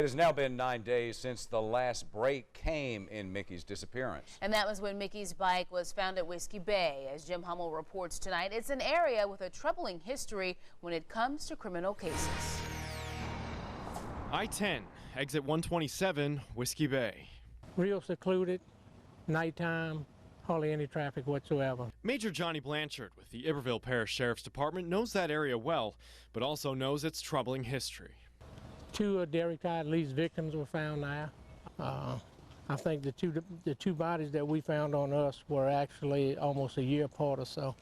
It has now been 9 days since the last break came in Mickey's disappearance. And that was when Mickey's bike was found at Whiskey Bay. As Jim Hummel reports tonight, it's an area with a troubling history when it comes to criminal cases. I-10, exit 127, Whiskey Bay. Real secluded, nighttime, hardly any traffic whatsoever. Major Johnny Blanchard with the Iberville Parish Sheriff's Department knows that area well, but also knows its troubling history. 2 Derrick-tied lease victims were found there. I think the two bodies that we found on us were actually almost a year apart or so.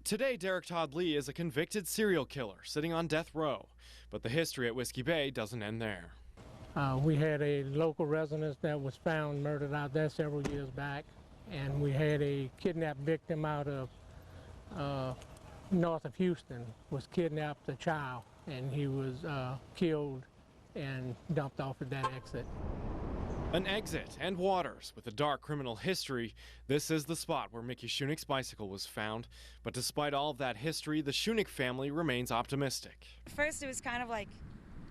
Today, Derek Todd Lee is a convicted serial killer sitting on death row, but the history at Whiskey Bay doesn't end there. We had a local resident that was found murdered out there several years back, and we had a kidnapped victim out of north of Houston, was kidnapped a child, and he was killed and dumped off at that exit. An exit and waters with a dark criminal history. This is the spot where Mickey Shunick's bicycle was found. But despite all of that history, the Shunick family remains optimistic. At first it was kind of like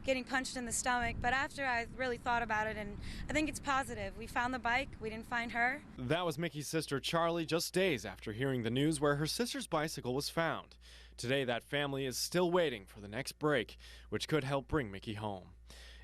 getting punched in the stomach, but after I really thought about it, and I think it's positive. We found the bike, we didn't find her. That was Mickey's sister Charlie just days after hearing the news where her sister's bicycle was found. Today that family is still waiting for the next break, which could help bring Mickey home.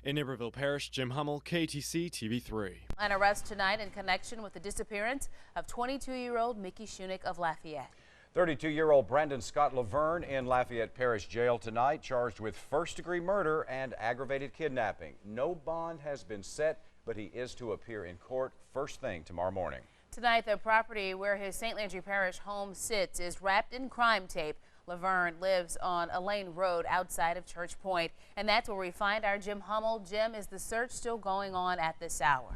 In Iberville Parish, Jim Hummel, KTC TV3. An arrest tonight in connection with the disappearance of 22-year-old Mickey Shunick of Lafayette. 32-year-old Brandon Scott Laverne in Lafayette Parish Jail tonight, charged with first-degree murder and aggravated kidnapping. No bond has been set, but he is to appear in court first thing tomorrow morning. Tonight, the property where his St. Landry Parish home sits is wrapped in crime tape. Laverne lives on Elaine Road outside of Church Point, and that's where we find our Jim Hummel. Jim, is the search still going on at this hour?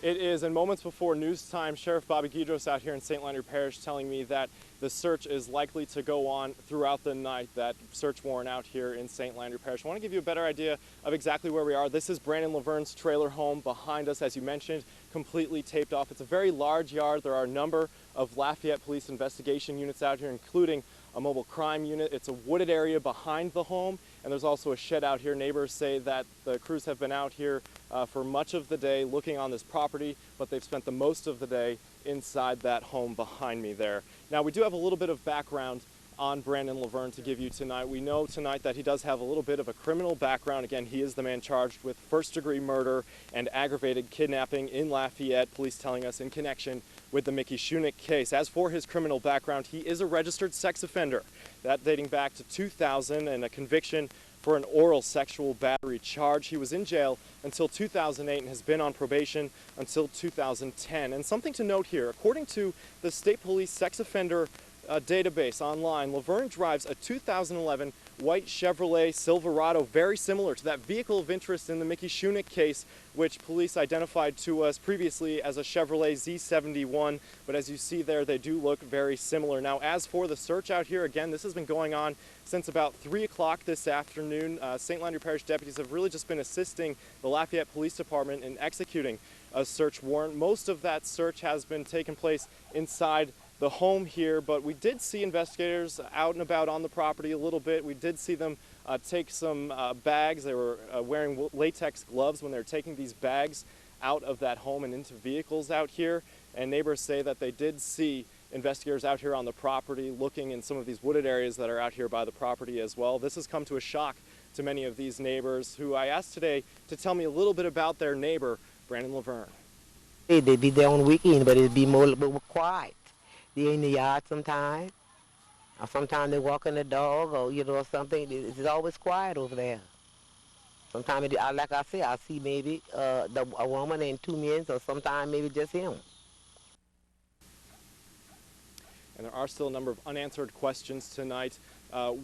It is, and moments before news time, Sheriff Bobby Guidros out here in St. Landry Parish telling me that the search is likely to go on throughout the night, that search warrant out here in St. Landry Parish. I want to give you a better idea of exactly where we are. This is Brandon Laverne's trailer home behind us, as you mentioned, completely taped off. It's a very large yard. There are a number of Lafayette Police investigation units out here, including a mobile crime unit. It's a wooded area behind the home, and there's also a shed out here. Neighbors say that the crews have been out here for much of the day looking on this property, but they've spent the most of the day inside that home behind me there. Now, we do have a little bit of background on Brandon Laverne to give you tonight. We know tonight that he does have a little bit of a criminal background. Again, he is the man charged with first-degree murder and aggravated kidnapping in Lafayette, police telling us in connection with the Mickey Shunick case. As for his criminal background, he is a registered sex offender, that dating back to 2000, and a conviction for an oral sexual battery charge. He was in jail until 2008 and has been on probation until 2010. And something to note here, according to the State Police sex offender database online, Laverne drives a 2011 white Chevrolet Silverado, very similar to that vehicle of interest in the Mickey Shunick case, which police identified to us previously as a Chevrolet Z71. But as you see there, they do look very similar. Now, as for the search out here, again, this has been going on since about 3 o'clock this afternoon. St. Landry Parish deputies have really just been assisting the Lafayette Police Department in executing a search warrant. Most of that search has been taking place inside the home here, but we did see investigators out and about on the property a little bit. We did see them take some bags. They were wearing latex gloves when they were taking these bags out of that home and into vehicles out here. And neighbors say that they did see investigators out here on the property looking in some of these wooded areas that are out here by the property as well. This has come to a shock to many of these neighbors, who I asked today to tell me a little bit about their neighbor, Brandon Laverne. They'd be there on weekend, but it'd be more quiet. They're in the yard sometimes, or sometimes they walk in the dog, or or something. It's always quiet over there. Sometimes, like I say, I see maybe a woman and 2 men, or sometimes maybe just him. And there are still a number of unanswered questions tonight.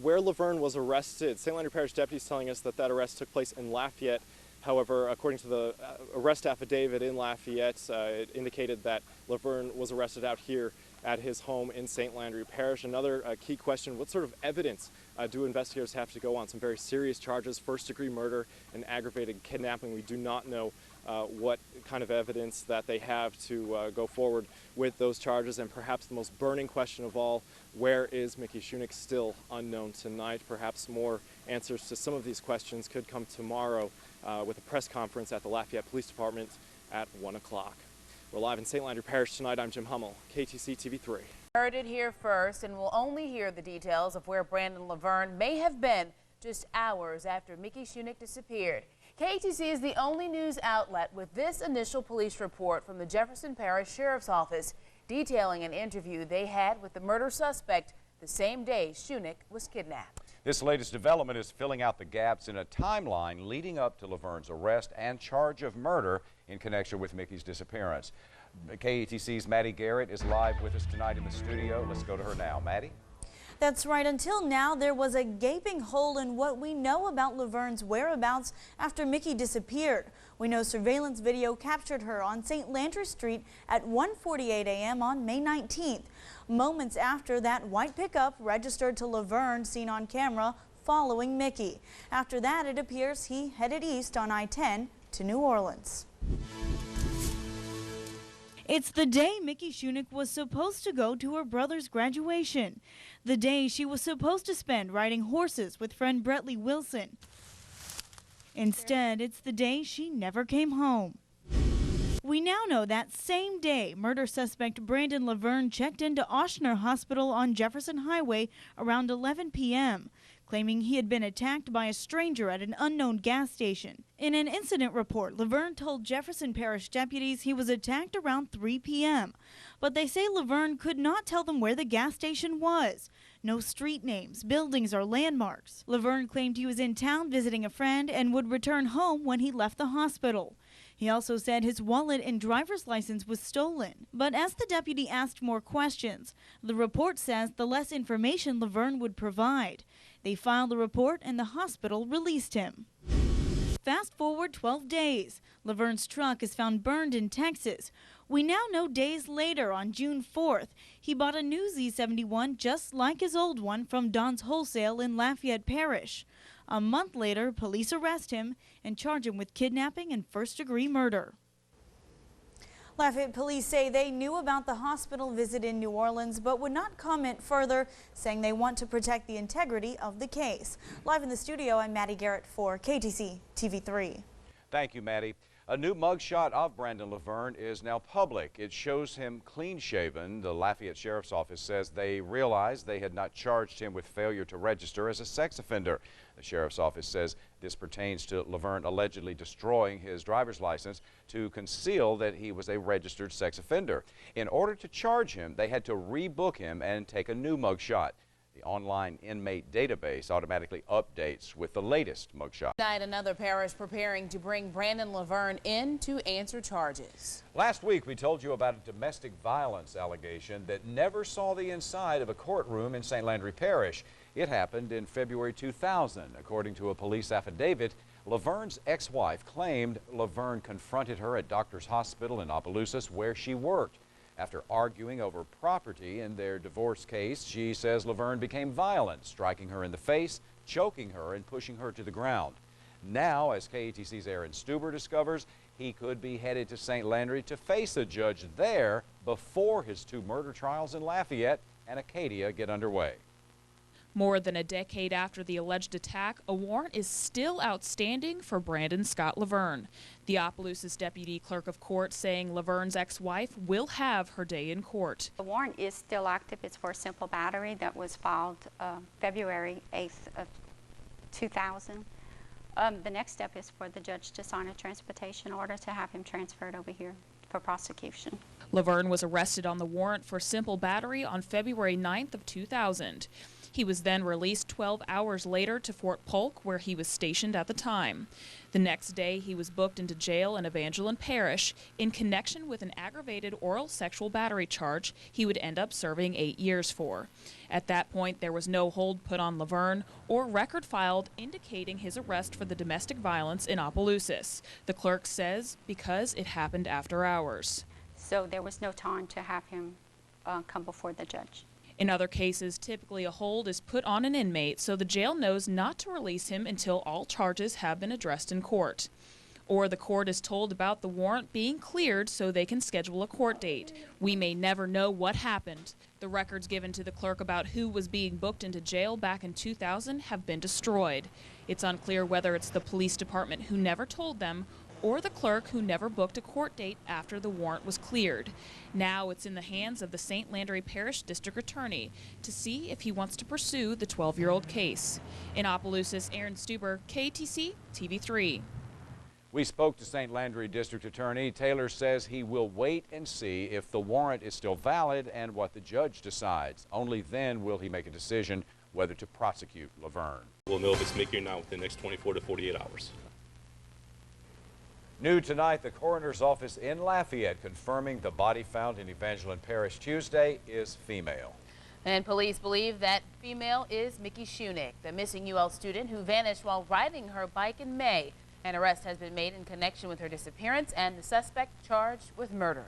Where Laverne was arrested, St. Landry Parish deputies telling us that that arrest took place in Lafayette. However, according to the arrest affidavit in Lafayette, it indicated that Laverne was arrested out here at his home in St. Landry Parish. Another key question, what sort of evidence do investigators have to go on? Some very serious charges, first-degree murder and aggravated kidnapping. We do not know what kind of evidence that they have to go forward with those charges. And perhaps the most burning question of all, where is Mickey Shunick? Still unknown tonight. Perhaps more answers to some of these questions could come tomorrow with a press conference at the Lafayette Police Department at 1 o'clock. We're live in St. Landry Parish tonight. I'm Jim Hummel, KTC TV3. Heard it here first, and we'll only hear the details of where Brandon Laverne may have been just hours after Mickey Shunick disappeared. KTC is the only news outlet with this initial police report from the Jefferson Parish Sheriff's Office detailing an interview they had with the murder suspect the same day Shunick was kidnapped. This latest development is filling out the gaps in a timeline leading up to Laverne's arrest and charge of murder in connection with Mickey's disappearance. KATC's Maddie Garrett is live with us tonight in the studio. Let's go to her now. Maddie? That's right. Until now, there was a gaping hole in what we know about Laverne's whereabouts after Mickey disappeared. We know surveillance video captured her on St. Landry Street at 1:48 a.m. on May 19th. Moments after that white pickup registered to Laverne, seen on camera following Mickey. After that, it appears he headed east on I-10 to New Orleans. It's the day Mickey Shunick was supposed to go to her brother's graduation. The day she was supposed to spend riding horses with friend Brettley Wilson. Instead, it's the day she never came home. We now know that same day, murder suspect Brandon Laverne checked into Ochsner Hospital on Jefferson Highway around 11 p.m., claiming he had been attacked by a stranger at an unknown gas station. In an incident report, Laverne told Jefferson Parish deputies he was attacked around 3 p.m., but they say Laverne could not tell them where the gas station was. No street names, buildings, or landmarks. Laverne claimed he was in town visiting a friend and would return home when he left the hospital. He also said his wallet and driver's license was stolen. But as the deputy asked more questions, the report says the less information Laverne would provide. They filed the report and the hospital released him. Fast forward 12 days. Laverne's truck is found burned in Texas. We now know days later, on June 4th, he bought a new Z71 just like his old one from Don's Wholesale in Lafayette Parish. A month later, police arrest him and charge him with kidnapping and first-degree murder. Lafayette police say they knew about the hospital visit in New Orleans but would not comment further, saying they want to protect the integrity of the case. Live in the studio, I'm Maddie Garrett for KTC TV3. Thank you, Maddie. A new mugshot of Brandon Laverne is now public. It shows him clean-shaven. The Lafayette Sheriff's Office says they realized they had not charged him with failure to register as a sex offender. The Sheriff's Office says this pertains to Laverne allegedly destroying his driver's license to conceal that he was a registered sex offender. In order to charge him, they had to rebook him and take a new mugshot. The online inmate database automatically updates with the latest mugshot. Tonight, another parish preparing to bring Brandon Laverne in to answer charges. Last week, we told you about a domestic violence allegation that never saw the inside of a courtroom in St. Landry Parish. It happened in February 2000. According to a police affidavit, Laverne's ex-wife claimed Laverne confronted her at Doctors Hospital in Opelousas, where she worked. After arguing over property in their divorce case, she says Laverne became violent, striking her in the face, choking her, and pushing her to the ground. Now, as KATC's Aaron Stuber discovers, he could be headed to St. Landry to face a judge there before his two murder trials in Lafayette and Acadia get underway. More than a decade after the alleged attack, a warrant is still outstanding for Brandon Scott Laverne. The Opelousas Deputy Clerk of Court saying Laverne's ex-wife will have her day in court. The warrant is still active. It's for a simple battery that was filed February 8th of 2000. The next step is for the judge to sign a transportation order to have him transferred over here for prosecution. Laverne was arrested on the warrant for simple battery on February 9th of 2000. He was then released 12 hours later to Fort Polk, where he was stationed at the time. The next day, he was booked into jail in Evangeline Parish in connection with an aggravated oral sexual battery charge he would end up serving 8 years for. At that point, there was no hold put on Laverne or record filed indicating his arrest for the domestic violence in Opelousas. The clerk says because it happened after hours. So there was no time to have him come before the judge. In other cases, typically a hold is put on an inmate so the jail knows not to release him until all charges have been addressed in court. Or the court is told about the warrant being cleared so they can schedule a court date. We may never know what happened. The records given to the clerk about who was being booked into jail back in 2000 have been destroyed. It's unclear whether it's the police department who never told them or the clerk who never booked a court date after the warrant was cleared. Now it's in the hands of the St. Landry Parish District Attorney to see if he wants to pursue the 12-year-old case. In Opelousas, Aaron Stuber, KATC TV3. We spoke to St. Landry District Attorney. Taylor says he will wait and see if the warrant is still valid and what the judge decides. Only then will he make a decision whether to prosecute Laverne. We'll know if it's Mickey or not within the next 24 to 48 hours. New tonight, the coroner's office in Lafayette confirming the body found in Evangeline Parish Tuesday is female. And police believe that female is Mickey Shunick, the missing UL student who vanished while riding her bike in May. An arrest has been made in connection with her disappearance and the suspect charged with murder.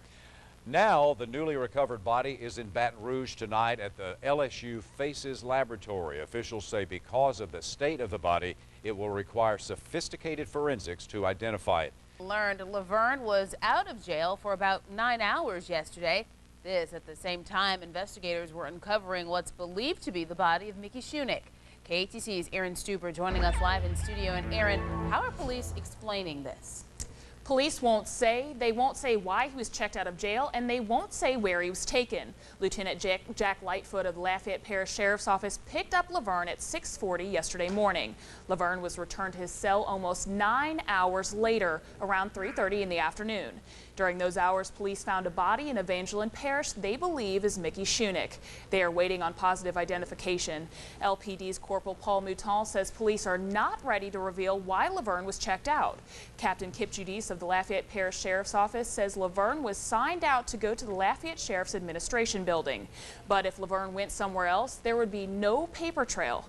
Now, the newly recovered body is in Baton Rouge tonight at the LSU Faces Laboratory. Officials say because of the state of the body, it will require sophisticated forensics to identify it. Learned Laverne was out of jail for about 9 hours yesterday. This at the same time investigators were uncovering what's believed to be the body of Mickey Shunick. KATC's Aaron Stuber joining us live in studio. And Aaron, how are police explaining this? Police won't say. They won't say why he was checked out of jail, and they won't say where he was taken. Lieutenant Jack Lightfoot of the Lafayette Parish Sheriff's Office picked up Laverne at 6:40 yesterday morning. Laverne was returned to his cell almost 9 hours later, around 3:30 in the afternoon. During those hours, police found a body in Evangeline Parish they believe is Mickey Shunick. They are waiting on positive identification. LPD's Corporal Paul Mouton says police are not ready to reveal why Laverne was checked out. Captain Kip Judice of the Lafayette Parish Sheriff's Office says Laverne was signed out to go to the Lafayette Sheriff's Administration Building. But if Laverne went somewhere else, there would be no paper trail.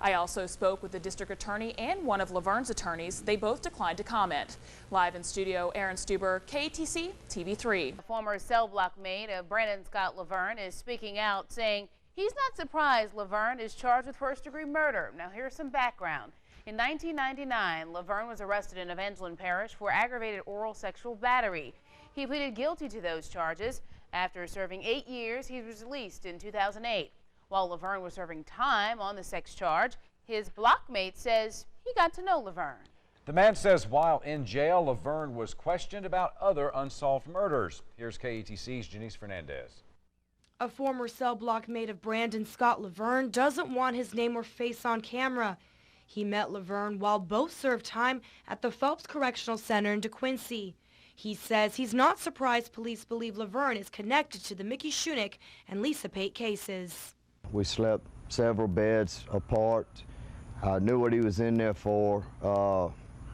I also spoke with the district attorney and one of Laverne's attorneys. They both declined to comment. Live in studio, Aaron Stuber, KATC TV3. Former cell block mate of Brandon Scott Laverne is speaking out, saying he's not surprised Laverne is charged with first-degree murder. Now here's some background. In 1999, Laverne was arrested in Evangeline Parish for aggravated oral sexual battery. He pleaded guilty to those charges. After serving 8 years, he was released in 2008. While Laverne was serving time on the sex charge, his blockmate says he got to know Laverne. The man says while in jail, Laverne was questioned about other unsolved murders. Here's KATC's Janice Fernandez. A former cell blockmate of Brandon Scott Laverne doesn't want his name or face on camera. He met Laverne while both served time at the Phelps Correctional Center in DeQuincy. He says he's not surprised police believe Laverne is connected to the Mickey Shunick and Lisa Pate cases. We slept several beds apart. I knew what he was in there for.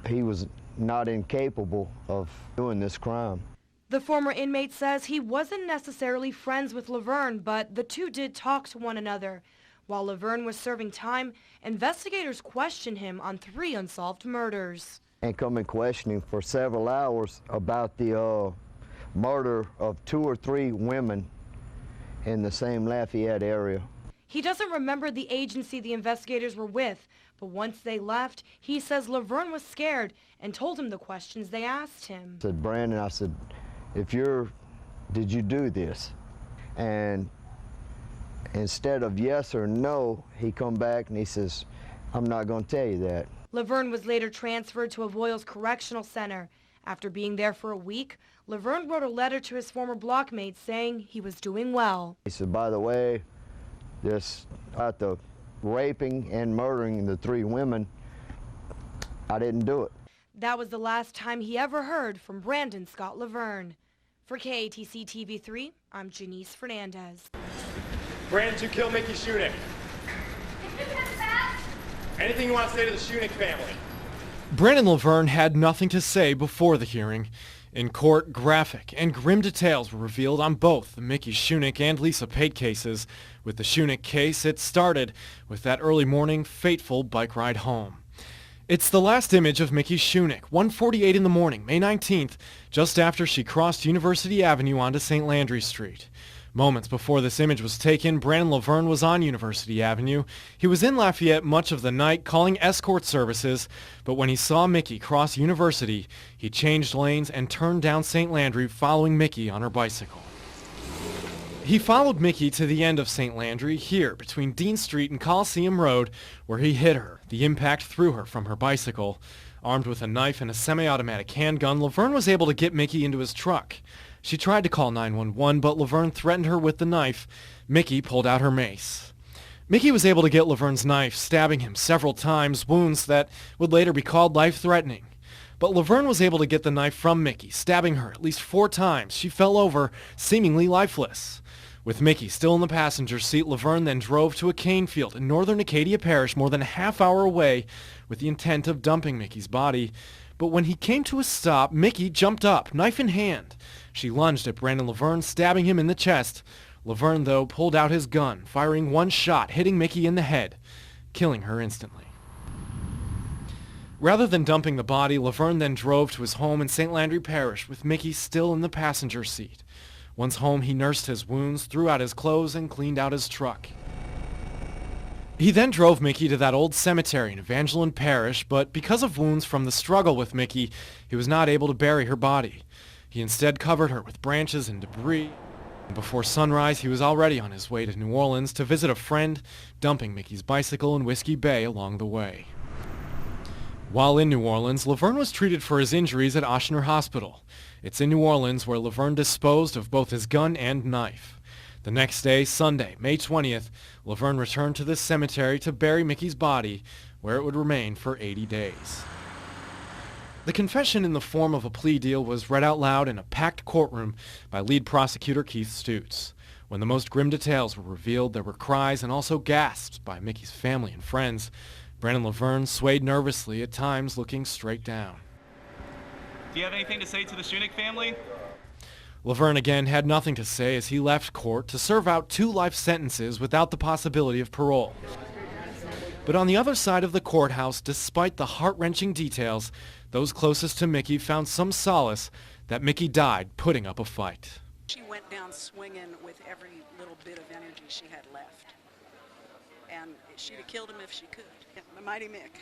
He was not incapable of doing this crime. The former inmate says he wasn't necessarily friends with Laverne, but the two did talk to one another. While Laverne was serving time, investigators questioned him on 3 unsolved murders. And come and questioning for several hours about the murder of 2 or 3 women in the same Lafayette area. He doesn't remember the agency the investigators were with, but once they left, he says Laverne was scared and told him the questions they asked him. I said, Brandon, I said, did you do this? And instead of yes or no, he come back and he says, I'm not going to tell you that. Laverne was later transferred to Avoyelles Correctional Center. After being there for a week, Laverne wrote a letter to his former blockmate saying he was doing well. He said, by the way, this about the raping and murdering the 3 women, I didn't do it. That was the last time he ever heard from Brandon Scott Laverne. For KATC TV3, I'm Janice Fernandez. Brandon, you killed Mickey Shunick. Anything you want to say to the Shunick family? Brandon Laverne had nothing to say before the hearing. In court, graphic and grim details were revealed on both the Mickey Shunick and Lisa Pate cases. With the Shunick case, it started with that early morning, fateful bike ride home. It's the last image of Mickey Shunick, 1:48 in the morning, May 19th, just after she crossed University Avenue onto St. Landry Street. Moments before this image was taken, Brandon Laverne was on University Avenue. He was in Lafayette much of the night calling escort services, but when he saw Mickey cross University, he changed lanes and turned down St. Landry, following Mickey on her bicycle. He followed Mickey to the end of St. Landry, here between Dean Street and Coliseum Road, where he hit her. The impact threw her from her bicycle. Armed with a knife and a semi-automatic handgun, Laverne was able to get Mickey into his truck. She tried to call 911, but Laverne threatened her with the knife. Mickey pulled out her mace. Mickey was able to get Laverne's knife, stabbing him several times, wounds that would later be called life-threatening. But Laverne was able to get the knife from Mickey, stabbing her at least 4 times. She fell over, seemingly lifeless. With Mickey still in the passenger seat, Laverne then drove to a cane field in northern Acadia Parish, more than a half-hour away, with the intent of dumping Mickey's body. But when he came to a stop, Mickey jumped up, knife in hand. She lunged at Brandon Laverne, stabbing him in the chest. Laverne, though, pulled out his gun, firing one shot, hitting Mickey in the head, killing her instantly. Rather than dumping the body, Laverne then drove to his home in St. Landry Parish, with Mickey still in the passenger seat. Once home, he nursed his wounds, threw out his clothes, and cleaned out his truck. He then drove Mickey to that old cemetery in Evangeline Parish, but because of wounds from the struggle with Mickey, he was not able to bury her body. He instead covered her with branches and debris. And before sunrise, he was already on his way to New Orleans to visit a friend, dumping Mickey's bicycle in Whiskey Bay along the way. While in New Orleans, Laverne was treated for his injuries at Ochsner Hospital. It's in New Orleans where Laverne disposed of both his gun and knife. The next day, Sunday, May 20th, Laverne returned to this cemetery to bury Mickey's body, where it would remain for 80 days. The confession in the form of a plea deal was read out loud in a packed courtroom by lead prosecutor Keith Stutz. When the most grim details were revealed, there were cries and also gasps by Mickey's family and friends. Brandon Laverne swayed nervously, at times looking straight down. Do you have anything to say to the Shunick family? Laverne again had nothing to say as he left court to serve out 2 life sentences without the possibility of parole. But on the other side of the courthouse, despite the heart-wrenching details, those closest to Mickey found some solace that Mickey died putting up a fight. She went down swinging with every little bit of energy she had left. And she'd have killed him if she could. The mighty Mick.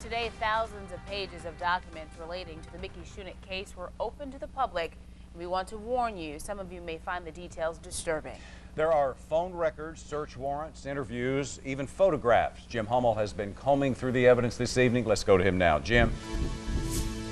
Today, thousands of pages of documents relating to the Mickey Shunick case were open to the public. We want to warn you, some of you may find the details disturbing. There are phone records, search warrants, interviews, even photographs. Jim Hummel has been combing through the evidence this evening. Let's go to him now. Jim.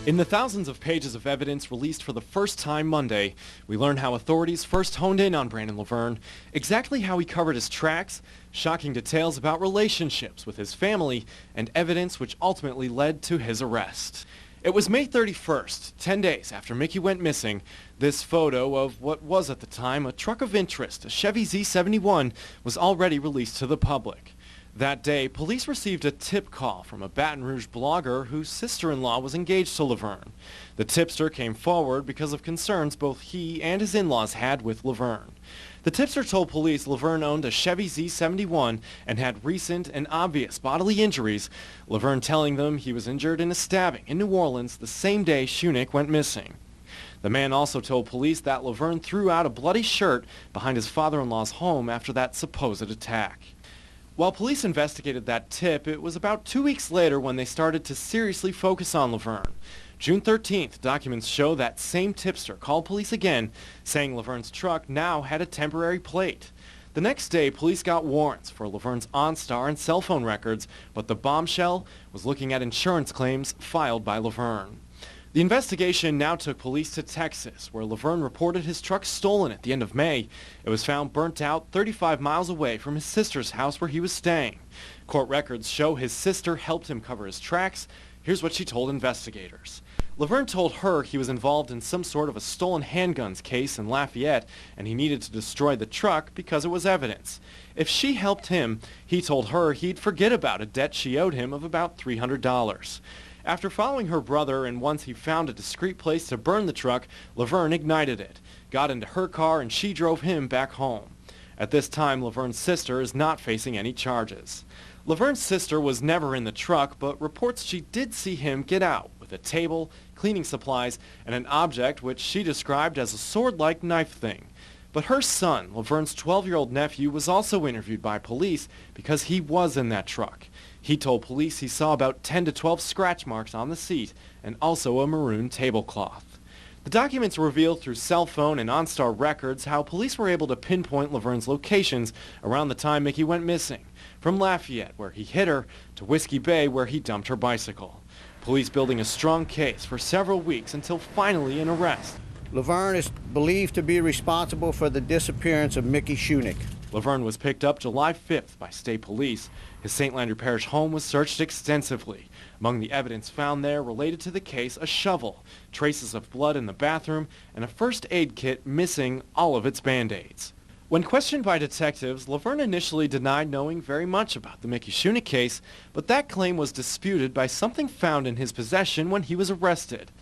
In the thousands of pages of evidence released for the first time Monday, we learn how authorities first honed in on Brandon Laverne, exactly how he covered his tracks, shocking details about relationships with his family, and evidence which ultimately led to his arrest. It was May 31st, 10 days after Mickey went missing. This photo of what was at the time a truck of interest, a Chevy Z71, was already released to the public. That day, police received a tip call from a Baton Rouge blogger whose sister-in-law was engaged to Laverne. The tipster came forward because of concerns both he and his in-laws had with Laverne. The tipster told police Laverne owned a Chevy Z71 and had recent and obvious bodily injuries, Laverne telling them he was injured in a stabbing in New Orleans the same day Shunick went missing. The man also told police that Laverne threw out a bloody shirt behind his father-in-law's home after that supposed attack. While police investigated that tip, it was about 2 weeks later when they started to seriously focus on Laverne. June 13th, documents show that same tipster called police again, saying Laverne's truck now had a temporary plate. The next day, police got warrants for Laverne's OnStar and cell phone records, but the bombshell was looking at insurance claims filed by Laverne. The investigation now took police to Texas, where Laverne reported his truck stolen at the end of May. It was found burnt out 35 miles away from his sister's house where he was staying. Court records show his sister helped him cover his tracks. Here's what she told investigators. Laverne told her he was involved in some sort of a stolen handguns case in Lafayette, and he needed to destroy the truck because it was evidence. If she helped him, he told her he'd forget about a debt she owed him of about $300. After following her brother, and once he found a discreet place to burn the truck, Laverne ignited it, got into her car, and she drove him back home. At this time, Laverne's sister is not facing any charges. Laverne's sister was never in the truck, but reports she did see him get out with a table, cleaning supplies, and an object which she described as a sword-like knife thing. But her son, Laverne's 12-year-old nephew, was also interviewed by police because he was in that truck. He told police he saw about 10 to 12 scratch marks on the seat and also a maroon tablecloth. The documents reveal through cell phone and OnStar records how police were able to pinpoint Laverne's locations around the time Mickey went missing, from Lafayette, where he hit her, to Whiskey Bay, where he dumped her bicycle. Police building a strong case for several weeks until finally an arrest. Laverne is believed to be responsible for the disappearance of Mickey Shunick. Laverne was picked up July 5th by state police. His St. Landry Parish home was searched extensively. Among the evidence found there related to the case, a shovel, traces of blood in the bathroom, and a first aid kit missing all of its Band-Aids. When questioned by detectives, Laverne initially denied knowing very much about the Mickey Shunick case, but that claim was disputed by something found in his possession when he was arrested.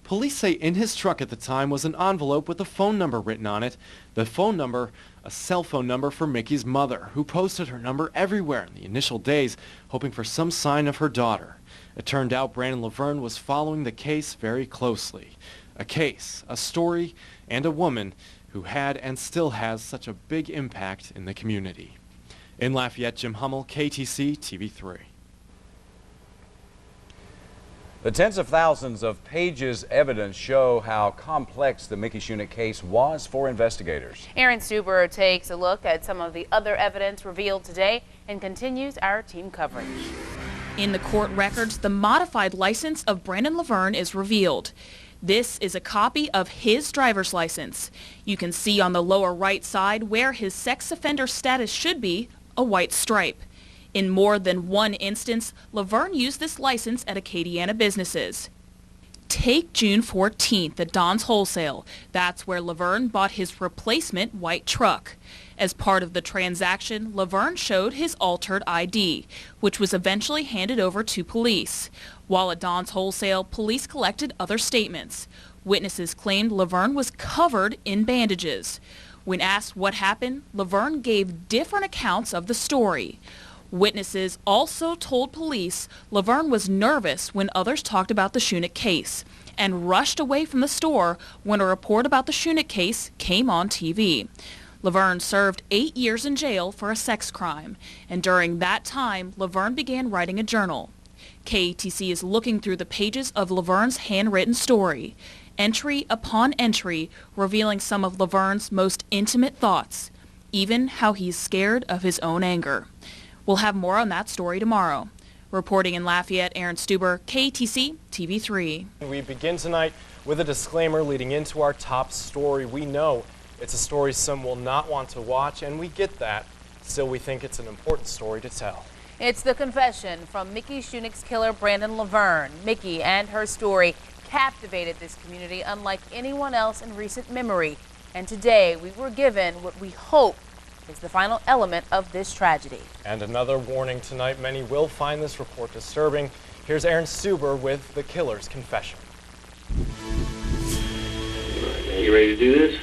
Police say in his truck at the time was an envelope with a phone number written on it. The phone number, a cell phone number for Mickey's mother, who posted her number everywhere in the initial days, hoping for some sign of her daughter. It turned out Brandon Laverne was following the case very closely. A case, a story, and a woman who had and still has such a big impact in the community. In Lafayette, Jim Hummel, KTC TV3. The tens of thousands of pages evidence show how complex the Mickey Shunick case was for investigators. Aaron Stuber takes a look at some of the other evidence revealed today and continues our team coverage. In the court records, the modified license of Brandon Laverne is revealed. This is a copy of his driver's license. You can see on the lower right side where his sex offender status should be, a white stripe. In more than one instance, Laverne used this license at Acadiana businesses. Take June 14th at Don's Wholesale. That's where Laverne bought his replacement white truck. As part of the transaction, Laverne showed his altered ID, which was eventually handed over to police. While at Don's Wholesale, police collected other statements. Witnesses claimed Laverne was covered in bandages. When asked what happened, Laverne gave different accounts of the story. Witnesses also told police Laverne was nervous when others talked about the Shunick case and rushed away from the store when a report about the Shunick case came on TV. Laverne served 8 years in jail for a sex crime, and during that time, Laverne began writing a journal. KATC is looking through the pages of Laverne's handwritten story, entry upon entry, revealing some of Laverne's most intimate thoughts, even how he's scared of his own anger. We'll have more on that story tomorrow. Reporting in Lafayette, Aaron Stuber, KATC TV3. We begin tonight with a disclaimer leading into our top story. We know it's a story some will not want to watch, and we get that. Still, we think it's an important story to tell. It's the confession from Mickey Shunick's killer, Brandon Laverne. Mickey and her story captivated this community unlike anyone else in recent memory. And today, we were given what we hope is the final element of this tragedy. And another warning tonight, many will find this report disturbing. Here's Aaron Stuber with the killer's confession. You ready to do this?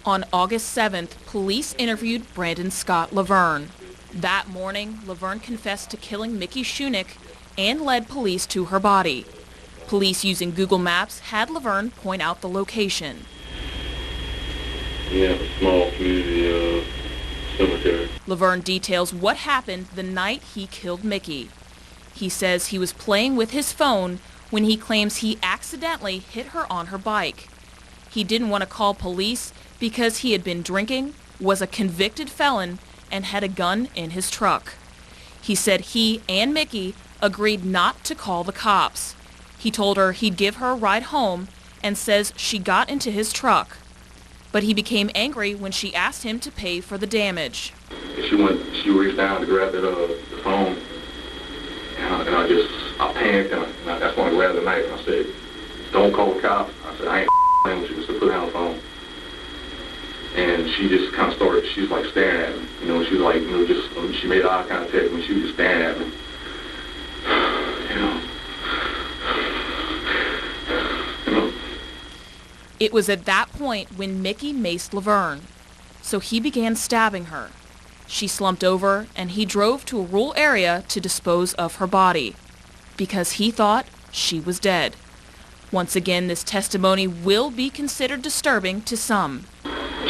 On August 7th, police interviewed Brandon Scott Laverne. That morning, Laverne confessed to killing Mickey Shunick and led police to her body. Police using Google Maps had Laverne point out the location. Yeah, a small community cemetery. Laverne details what happened the night he killed Mickey. He says he was playing with his phone when he claims he accidentally hit her on her bike. He didn't want to call police because he had been drinking, was a convicted felon, and had a gun in his truck. He said he and Mickey agreed not to call the cops. He told her he'd give her a ride home and says she got into his truck. But he became angry when she asked him to pay for the damage. She reached down to grab the phone, and I panicked, and that's when I grabbed the knife, and I said, "Don't call the cops." I said, "I ain't playing with you," so put down the phone. And she just kind of started, she was like staring at me, she was like, just, she made eye contact when she was just staring at me, It was at that point when Mickey maced Laverne, so he began stabbing her. She slumped over and he drove to a rural area to dispose of her body because he thought she was dead. Once again, this testimony will be considered disturbing to some.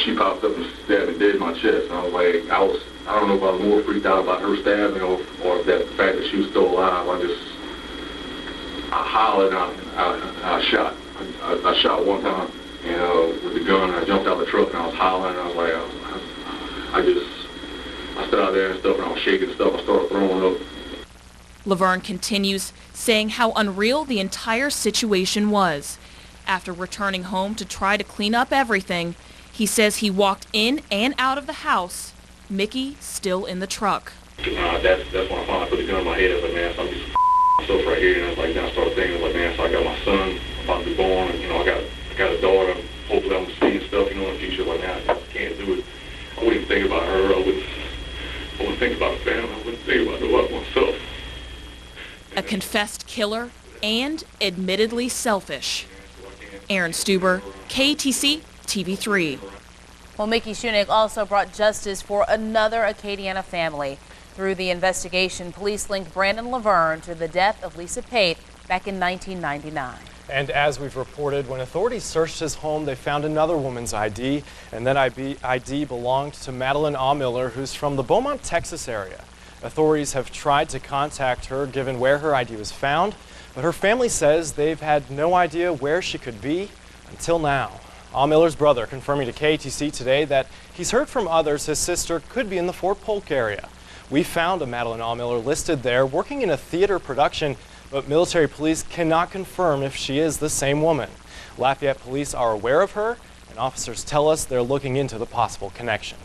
She popped up and stabbed me dead in my chest. And I was like, I don't know if I was more freaked out about her stabbing or the fact that she was still alive. I hollered and I shot. I shot one time, with the gun, and I jumped out of the truck and I was hollering, and I was like, I stood out there and stuff, and I was shaking stuff. I started throwing up. Laverne continues, saying how unreal the entire situation was. After returning home to try to clean up everything, he says he walked in and out of the house, Mickey still in the truck. That's when I finally put the gun in my head. I was like, man, so I'm just myself right here. And I was like, then I started thinking, like, man, so I got my son about to be born, and I got a daughter. Hopefully I'm seeing stuff, in the future. Like, man, I can't do it. I wouldn't think about her. I wouldn't think about the family. I wouldn't think about myself. A confessed killer and admittedly selfish. Aaron Stuber, KTC TV3. Well, Mickey Shunick also brought justice for another Acadiana family. Through the investigation, police linked Brandon Laverne to the death of Lisa Pate back in 1999. And as we've reported, when authorities searched his home, they found another woman's ID, and that ID belonged to Madeline A. Miller, who's from the Beaumont, Texas area. Authorities have tried to contact her given where her ID was found, but her family says they've had no idea where she could be until now. A. Miller's brother confirming to KTC today that he's heard from others his sister could be in the Fort Polk area. We found a Madeline A. Miller listed there working in a theater production, but military police cannot confirm if she is the same woman. Lafayette police are aware of her, and officers tell us they're looking into the possible connection.